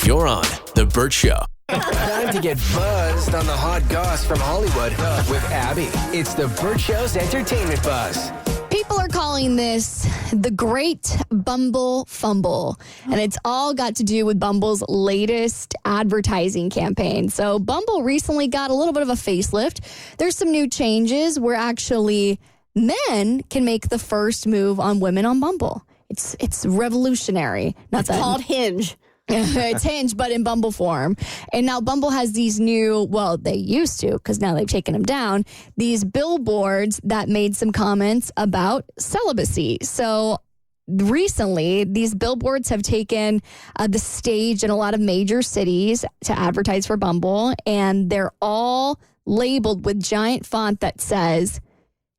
You're on The Bert Show. Time to get buzzed on the hot goss from Hollywood with Abby. It's the Bert Show's entertainment buzz. People are calling this the Great Bumble Fumble, and it's all got to do with Bumble's latest advertising campaign. So Bumble recently got a little bit of a facelift. There's some new changes where actually men can make the first move on women on Bumble. It's revolutionary. It's called Hinge. It's Hinge, but in Bumble form. And now Bumble has these new, well, they used to, because now they've taken them down, these billboards that made some comments about celibacy. So recently, these billboards have taken the stage in a lot of major cities to advertise for Bumble, and they're all labeled with giant font that says,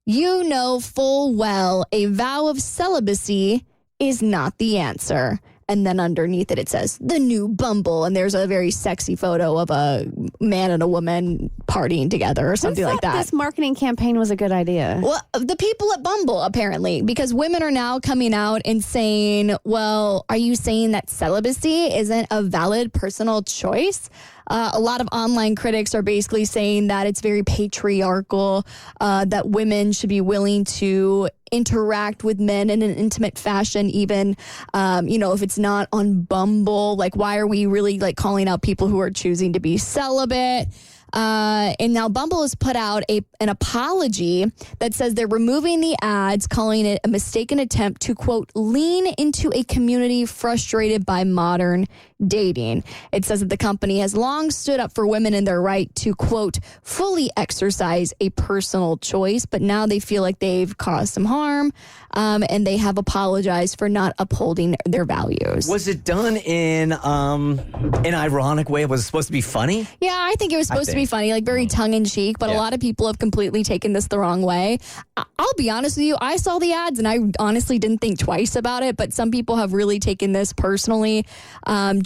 "You know full well a vow of celibacy is not the answer." And then underneath it says, "The new Bumble." And there's a very sexy photo of a man and a woman partying together or something like that. This marketing campaign was a good idea. Well, the people at Bumble, apparently, because women are now coming out and saying, well, are you saying that celibacy isn't a valid personal choice? A lot of online critics are basically saying that it's very patriarchal, that women should be willing to interact with men in an intimate fashion, even, if it's not on Bumble. Like, why are we really calling out people who are choosing to be celibate? And now Bumble has put out an apology that says they're removing the ads, calling it a mistaken attempt to, quote, lean into a community frustrated by modern dating. It says that the company has long stood up for women and their right to, quote, fully exercise a personal choice, but now they feel like they've caused some harm, and they have apologized for not upholding their values. Was it done in an ironic way? Was it supposed to be funny? Yeah, I think it was supposed to be funny, like very tongue-in-cheek, but a lot of people have completely taken this the wrong way. I'll be honest with you, I saw the ads and I honestly didn't think twice about it, but some people have really taken this personally,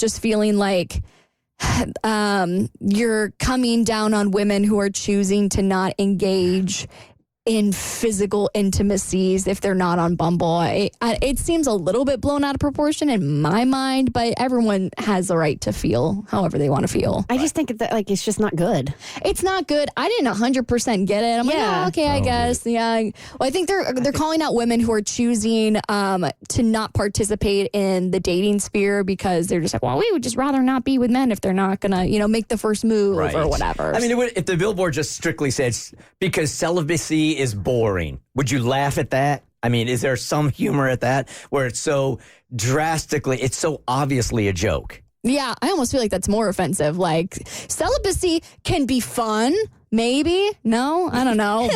just feeling like you're coming down on women who are choosing to not engage in physical intimacies if they're not on Bumble. It seems a little bit blown out of proportion in my mind, but everyone has the right to feel however they want to feel. I just think that it's just not good. It's not good. I didn't 100% get it. I'm like, oh, okay, I guess. Yeah. Well, I think they're calling out women who are choosing to not participate in the dating sphere because they're just like, well, we would just rather not be with men if they're not gonna, make the first move or whatever. I mean, if the billboard just strictly said because celibacy is boring, would you laugh at that? I mean, is there some humor at that where it's so it's so obviously a joke? Yeah, I almost feel like that's more offensive. Like, celibacy can be fun, maybe. No, I don't know.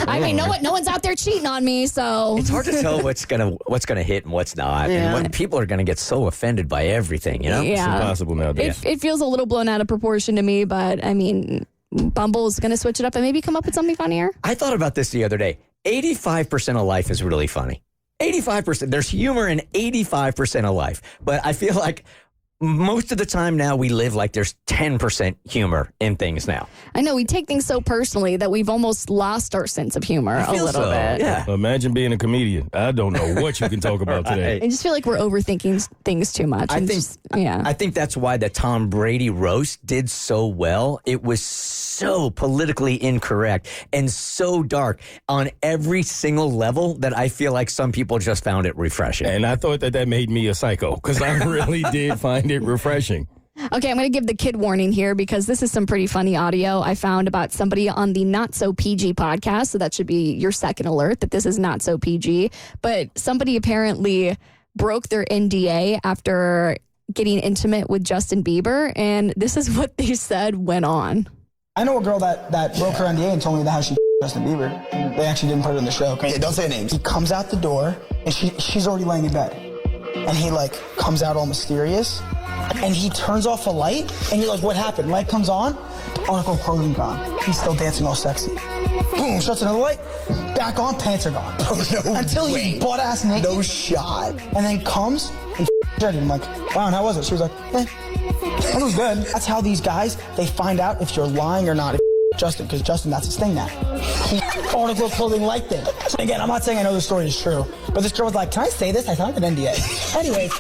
I mean, no one's out there cheating on me, so it's hard to tell what's gonna hit and what's not. Yeah. And when people are gonna get so offended by everything, Yeah. It's impossible nowadays. It feels a little blown out of proportion to me, but I mean, Bumble's going to switch it up and maybe come up with something funnier. I thought about this the other day. 85% of life is really funny. 85%. There's humor in 85% of life. But I feel like most of the time now we live like there's 10% humor in things now. I know. We take things so personally that we've almost lost our sense of humor a little bit. Yeah. Imagine being a comedian. I don't know what you can talk about today. I just feel like we're overthinking things too much. I think that's why the Tom Brady roast did so well. It was so politically incorrect and so dark on every single level that I feel like some people just found it refreshing. And I thought that made me a psycho because I really did find it refreshing. Okay, I'm going to give the kid warning here because this is some pretty funny audio I found about somebody on the Not So PG podcast. So that should be your second alert that this is not so PG. But somebody apparently broke their NDA after getting intimate with Justin Bieber. And this is what they said went on. I know a girl that broke her NDA and told me how she Justin Bieber. They actually didn't put it in the show. Yeah, don't say names. He comes out the door and she's already laying in bed. And he comes out all mysterious. And he turns off a light, and you're like, what happened? Light comes on, article clothing gone. He's still dancing all sexy. Boom, shuts another light, back on, pants are gone. Oh, no Until he's butt-ass naked. No shot. And then comes and I'm like, wow, and how was it? She was like, it was good. That's how these guys, they find out if you're lying or not. Justin, because Justin, that's his thing now. He article clothing light thing. Again, I'm not saying I know the story is true, but this girl was like, can I say this? I signed an NDA. Anyways.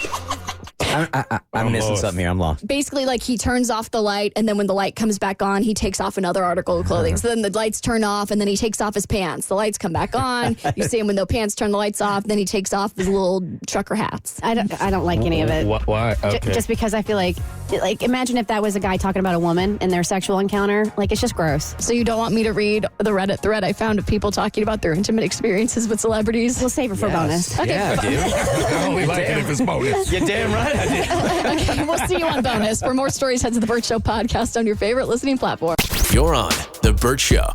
I'm missing lost. something here. I'm lost. Basically, like he turns off the light, and then when the light comes back on, he takes off another article of clothing. So then the lights turn off, and then he takes off his pants. The lights come back on. You see him when the pants turn the lights off. Then he takes off his little trucker hats. I don't like any of it. Why? Okay. Just because I feel like imagine if that was a guy talking about a woman in their sexual encounter. Like, it's just gross. So you don't want me to read the Reddit thread I found of people talking about their intimate experiences with celebrities? We'll save it for bonus. Yeah, dude. I only like it if it's bonus. You're damn right I did. Okay, we'll see you on bonus. For more stories, head to the Bert Show podcast on your favorite listening platform. You're on The Bert Show.